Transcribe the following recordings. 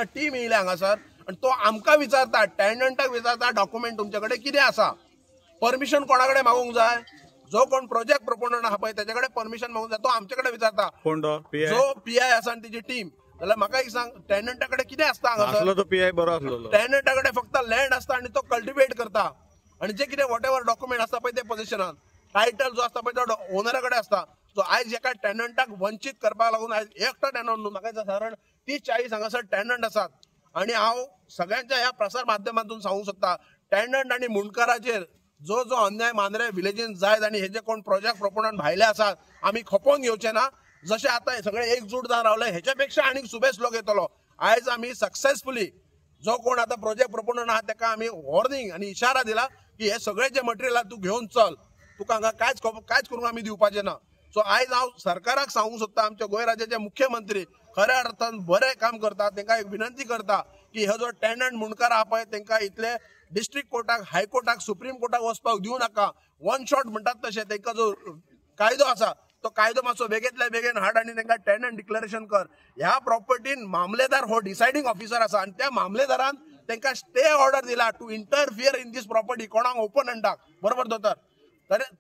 हांगा टीम येयले हांगासर आणि तो आमकां विचारता, टॅनंटाक विचारता डॉक्युमेंट तुमचे कडेन कितें आसा, परमिशन कोणा कडेन मागूंक जाय, जो कोण प्रोजेक्ट प्रोपोनंट आहा पळय त्याच्या कडेन परमिशन मागूंक जाय, तो आमचे कडेन विचारता, जो पीआय आसा आनी तिची टीम. जाल्यार म्हाका एक सांग, टॅनंटा कडेन कितें आसता हांगासर? तो पीआय बरो आसलो, टॅनंटा कडेन फक्त लँड आसता आणि तो कल्टिवेट करता आणि जे कितें वॉट एव्हर डॉक्युमेंट आसता पळय ते पोझिशनान, टायटल जो आसता पळय तो ओनरा कडेन आसता. सो आयज एका टॅनंटाक वंचित करपाक लागून आयज एकटो टॅनंट न्हू, म्हाका साधारण 30-40 हांगासर टॅनंट आसात. आणि हांव सगळ्यांच्या ह्या प्रसार माध्यमांतून सांगूंक सोदता, टॅनंट आणि मुणकाराचेर जो जो अन्याय मांद्रे विलेजीन जायत आणि हे जे कोण प्रोजेक्ट प्रोपोनंट भायले आसात आमी खपोवन घेवचे ना. जशे आता सगळे एकजूट जावन रावले, हेच्यापेक्षा आनीक सुबेज लोक येतलो. आयज आमी सक्सेसफुली जो कोण आता प्रोजेक्ट प्रोपोनंट आहात ताका आमी वॉर्निंग आणि इशारा दिला की हे सगळे जे मटेरियल तू घेऊन चल, तुका हांगा कांयच करूंक आमी दिवपाचे ना. सो आयज हांव सरकाराक सांगूंक सोदता, आमच्या गोंय राज्याचे मुख्यमंत्री खऱ्या अर्थान बरें काम करतात, तांकां एक विनंती करता की हो जो टॅनंट मुणकार आहा पळय तांकां इतले डिस्ट्रिक्ट कोर्टाक, हायकोर्टाक, सुप्रीम कोर्टाक वचपाक दिवं नाका. वन शॉट म्हणटात तशें तांकां जो कायदो आसा तो कायदो मातसो बेगेंतल्या बेगीन हाड आणि तांकां टॅनंट डिक्लेरेशन कर. ह्या प्रॉपर्टीन मामलेदार हो डिसायडिंग ऑफिसर आसा आणि त्या मामलेदारान तांकां स्टे ऑर्डर दिला to interfere in this property, कोणाक ओपोनंटाक, बरोबर दोतोर.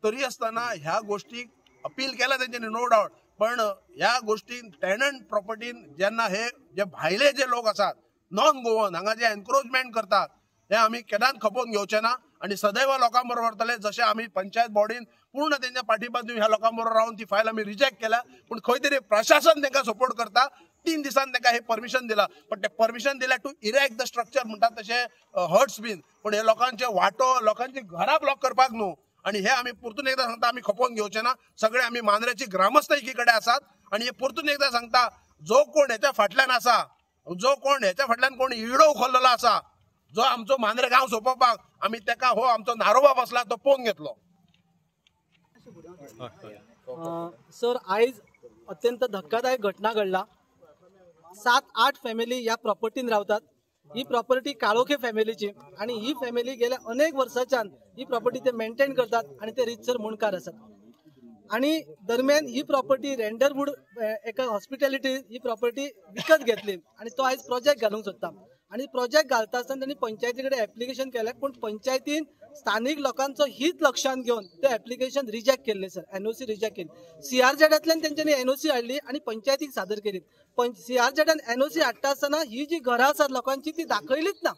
तरी आसतना ह्या गोष्टीक अपील केला तेंच्यांनी नो डावट, पण ह्या गोष्टीन टॅनंट प्रॉपर्टीन जेन्ना हे जे भायले जे लोक आसात नॉन गोवन हांगा जे एनक्रोचमेंट करतात हे आमी केन्नाच खपोवन घेवचे ना. आणि सदैव लोकां बरोबर रावतले, जशें आमी पंचायत बॉडीन पूर्ण तेंच्या पाठीबाजू ह्या लोकां बरोबर रावन ती फायल आमी रिजेक्ट केल्या, पण खंय तरी प्रशासन तांकां सपोर्ट करता. 3 दिसान तांकां हे परमिशन दिला, पण ते परमिशन दिल्या टू इरेक्ट द स्ट्रक्चर म्हणटात तशें हर्ट्स बीन, पण हे लोकांचे वाटो, लोकांची घरां ब्लॉक करपाक न्हू. आणि हे आमी परतून एकदा सांगता, आमी खपोवन घेवचे ना. सगळे आमी मांद्रेची ग्रामस्थ एकी कडेन आसात आणि हे परतून एकदा सांगता, जो कोण हेच्या फाटल्यान आसा, जो कोण हेच्या फाटल्यान कोण इडो उखललेलो आसा, जो आमचो मांद्रे गांव सोंपोवपाक, आमी ताका हो आमचो नारोबा बसला तो पळोवन घेतलो. सर, आयज अत्यंत धक्कादायक घटना घडला. 7-8 फॅमिली या प्रॉपर्टीन रावतात. ही प्रॉपर्टी काळोखे फॅमिलीची आणि ही फॅमिली गेल्या अनेक वर्षांच्यान ही प्रॉपर्टी ते मेंटेन करतात आणि ते रितसर मुणकार आसात. आणि दरम्यान ही प्रॉपर्टी रेंडरवूड एका हॉस्पिटॅलिटी ही प्रॉपर्टी विकत घेतली आणि तो आयज प्रोजेक्ट घालूंक सोदता. आणि प्रोजेक्ट घालता आसतना त्यांनी पंचायतीकडे ऍप्लिकेशन केलें, पण पंचायतीन स्थानिक लोकांचो हित लक्षात घेऊन ते ऍप्लिकेशन रिजेक्ट केले. सर, एनओसी रिजेक्ट केली. सीआरझेडांतल्यान तेंच्यांनी एनओसी हाडली आणि पंचायतीक सादर केली. पण सीआरझेडान एनओसी हाडटा आसतना ही जी घरां आसात लोकांची ती दाखयलीच ना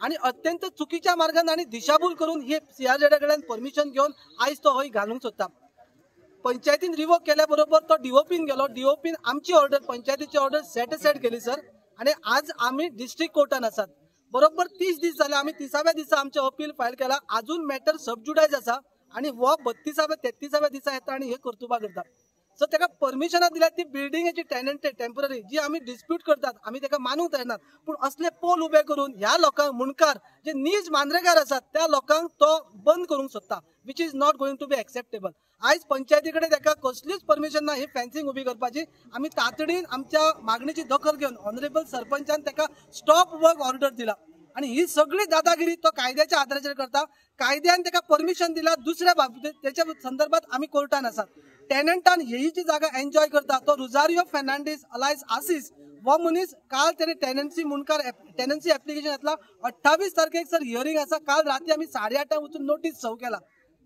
आणि अत्यंत चुकीच्या मार्गान आणि दिशाभूल करून हे सीआरझेडा कडल्यान परमिशन घेऊन आयज तो हय घालूंक सोदता. पंचायतीन रिवोक केल्या बरोबर तो डीओपीन गेलो. डीओपीन आमची ऑर्डर, पंचायतीची ऑर्डर सेट केली सर. आणि आज आम्ही डिस्ट्रिक्ट कोर्टान आसात. बरोबर 30 दीस जाले. आम्ही 30व्या दिसा आमचे अपील फायल केला. अजून मॅटर सबज्युडायज आसा आणि वो 32व्या-33व्या दिसा येता आणि हे कर्तुबा करता. सो ताका परमिशनां दिल्यात ती बिल्डिंगेची टेनंट टेम्पररी जी आमी डिस्प्यूट करतात, आमी ताका मानूंक तयार नात. पूण असले पोल उबे करून ह्या लोकांक, मुणकार जे नीज मांद्रेकार आसात त्या लोकांक तो बंद करूंक सोदता, which is not going to be acceptable. आयज पंचायती कडेन ताका कसलीच परमिशन ना ही फेन्सिंग उबी करपाची. आमी तातडीन आमच्या मागणीची दखल घेवन ऑनरेबल सरपंचान ताका स्टॉप वर्क ऑर्डर दिला आणि ही सगळी दादागिरी तो कायद्याच्या आधाराचेर करता. कायद्यान ताका परमिशन दिला. दुसऱ्या बाबतीत त्याच्या संदर्भात आमी कोर्टान आसात. टेनंटान येयीची जागा एन्जॉय करता तो रुजारियो फेर्नांडीस अलायस आसीस वो मनीस काल त्याने टेनन्सी मुणकार टेनन्सी एप्लिकेशन घातला. 28 तारखेक सर हियरिंग आसा. काल रात्री आमी 8:30 वचून नोटीस सर्व केला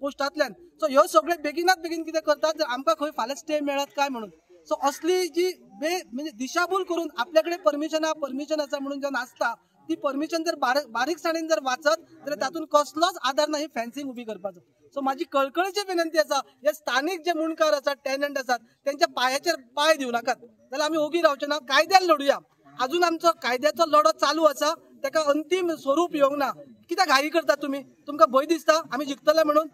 पोस्टांतल्यान. सो ह्यो सगळे बेगिनात बेगीन कितें करतात जर आमकां खंय फाल्यां स्टे मेळत काय म्हणून. सो असली जी म्हणजे दिशाभूल करून आपल्याकडे परमिशन आसा म्हणून जेन्ना आसता ती परमिशन जर बारीकसाणीन जर वाचत जाल्यार तातूंत कसलोच आधार ना ही फेन्सिंग उबी करपाचो. सो माझी कळकळीची विनंती आसा, हे स्थानिक जे मुणकार आसात, टेनंट आसात, त्यांच्या पायाचेर पाय दिवं नाकात. जाल्यार आमी ओगी रावचे ना. कायद्यान लढुया. अजून आमचो कायद्याचो लढो चालू आसा. ताका अंतिम स्वरूप येवंक ना. कित्याक घाई करता तुमी? तुमकां भंय दिसता आमी जिखतले म्हणून?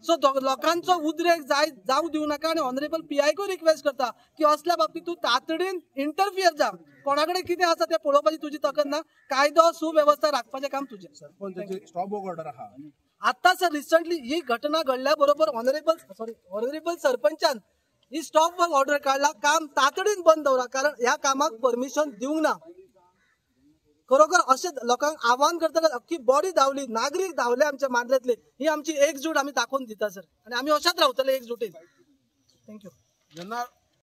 सो लोकांचो उद्रेक जाऊ दिवं नाका आणि ऑनरेबल पीआयकूय रिक्वेस्ट करता की असल्या बाबतीत तू तातडीन इंटरफियर जा. कोणाकडे कितें आसा ते पळोवपाची तुजी तकत ना. कायदो सुव्यवस्था राखपाचें काम तुजें. स्टॉप वर्क ऑर्डर आहा. आता सर रिसेंटली ही घटना घडल्या बरोबर ऑनरेबल सरपंचान ही स्टॉप वर्क ऑर्डर काढला. काम तातडीन बंद दवरा कारण ह्या कामाक परमिशन दिवंक ना. खरोखर अशें लोकांक आव्हान करता. अख्खी बॉडी धांवली, नागरीक धांवले आमच्या मांद्रेंतले. ही आमची एकजूट आमी दाखोवन दिता सर आणि आमी अशाच रावतले एकजुटीन. थँक्यू.